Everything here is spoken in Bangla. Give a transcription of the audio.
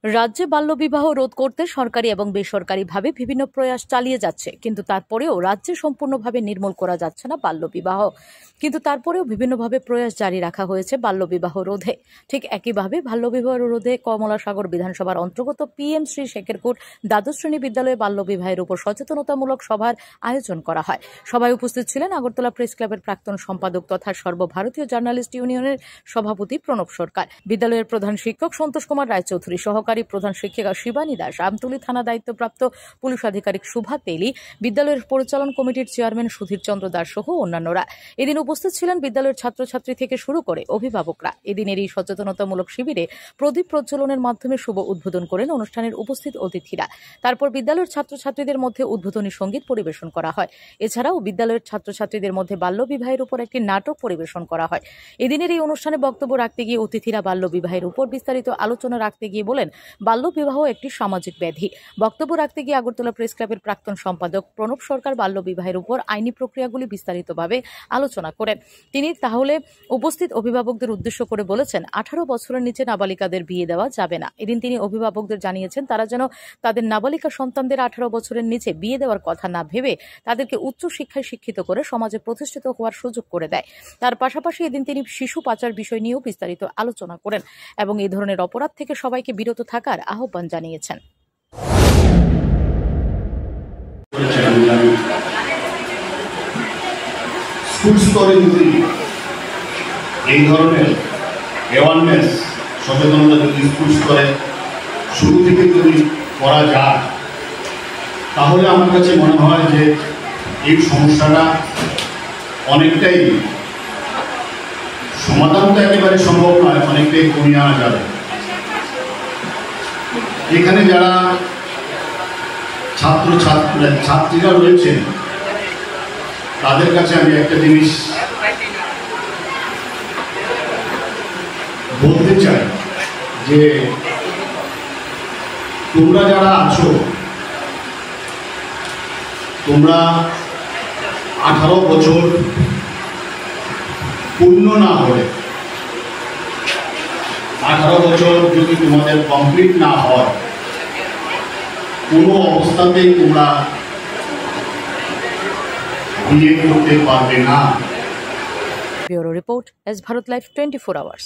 রাজ্যে বাল্যবিবাহ রোধ করতে সরকারি এবং বেসরকারিভাবে বিভিন্ন প্রয়াস চালিয়ে যাচ্ছে, কিন্তু তারপরেও রাজ্যে সম্পূর্ণভাবে নির্মূল করা যাচ্ছে না বাল্যবিবাহ। কিন্তু তারপরেও বিভিন্নভাবে প্রয়াস জারি রাখা হয়েছে বাল্যবিবাহ রোধে। ঠিক একইভাবে বাল্যবিবাহ রোধে কমলাসাগর বিধানসভার অন্তর্গত PM শ্রী শেখেরকোট দ্বাদশ শ্রেণী বিদ্যালয়ে বাল্যবিবাহের উপর সচেতনতামূলক সভার আয়োজন করা হয়। সভায় উপস্থিত ছিলেন আগরতলা প্রেস ক্লাবের প্রাক্তন সম্পাদক তথা সর্বভারতীয় জার্নালিস্ট ইউনিয়নের সভাপতি প্রণব সরকার, বিদ্যালয়ের প্রধান শিক্ষক সন্তোষ কুমার রায়চৌধুরী, সহকারী প্রধান শিক্ষিকা শিবানী দাস, আমতলী থানা দায়িত্বপ্রাপ্ত পুলিশ আধিকারিক শুভা তেলি, বিদ্যালয়ের পরিচালন কমিটির চেয়ারম্যান সুধীর চন্দ্র দাস সহ অন্যান্যরা। এদিন উপস্থিত ছিলেন বিদ্যালয়ের ছাত্রছাত্রী থেকে শুরু করে অভিভাবকরা। এদিনের এই সচেতনতামূলক শিবিরে প্রদীপ প্রজ্বলনের মাধ্যমে শুভ উদ্বোধন করেন অনুষ্ঠানের উপস্থিত অতিথিরা। তারপর বিদ্যালয়ের ছাত্রছাত্রীদের মধ্যে উদ্বোধনী সঙ্গীত পরিবেশন করা হয়। এছাড়াও বিদ্যালয়ের ছাত্রছাত্রীদের মধ্যে বাল্যবিবাহের উপর একটি নাটক পরিবেশন করা হয়। এদিনের এই অনুষ্ঠানে বক্তব্য রাখতে গিয়ে অতিথিরা বাল্যবিবাহের উপর বিস্তারিত আলোচনা রাখতে গিয়ে বলেন, বাল্যবিবাহ একটি সামাজিক ব্যাধি। বক্তব্য রাখতে গিয়ে আগরতলা প্রেস ক্লাবের প্রাক্তন সম্পাদক প্রণব সরকার বাল্যবিবাহের উপর আইনি প্রক্রিয়াগুলি বিস্তারিতভাবে আলোচনা করেন। তিনি তাহলে উপস্থিত অভিভাবকদের উদ্দেশ্য করে বলেছেন, 18 বছরের নিচে নাবালিকাদের বিয়ে দেওয়া যাবে না। এদিন তিনি অভিভাবকদের জানিয়েছেন তারা যেন তাদের নাবালিকা সন্তানদের 18 বছরের নিচে বিয়ে দেওয়ার কথা না ভেবে তাদেরকে উচ্চ শিক্ষায় শিক্ষিত করে সমাজে প্রতিষ্ঠিত হওয়ার সুযোগ করে দেয়। তার পাশাপাশি এদিন তিনি শিশু পাচার বিষয় নিয়েও বিস্তারিত আলোচনা করেন এবং এই ধরনের অপরাধ থেকে সবাইকে বিরত থাকার আহ্বান জানিয়েছেন। স্কুল স্তরে যদি এই ধরনের অ্যাওয়ারনেস সচেতনতা যদি স্কুল স্তরে শুরু থেকে যদি করা যায়, তাহলে আমার কাছে মনে হয় যে এই সমস্যাটা অনেকটাই, সমাধান তো একেবারে সম্ভব নয়, অনেকটাই কমিয়ে আনা যাবে। এখানে যারা ছাত্রীরা রয়েছেন তাদের কাছে আমি একটা জিনিস বলতে চাই যে তোমরা যারা আছো, তোমরা 18 বছর পূর্ণ না হলে, 18 বছর যদি তোমাদের কমপ্লিট না হয়, কোনো অবস্থাতেই তোমরা বিয়ে করতে পারবে না। Bureau report, S Bharat live 24 hours.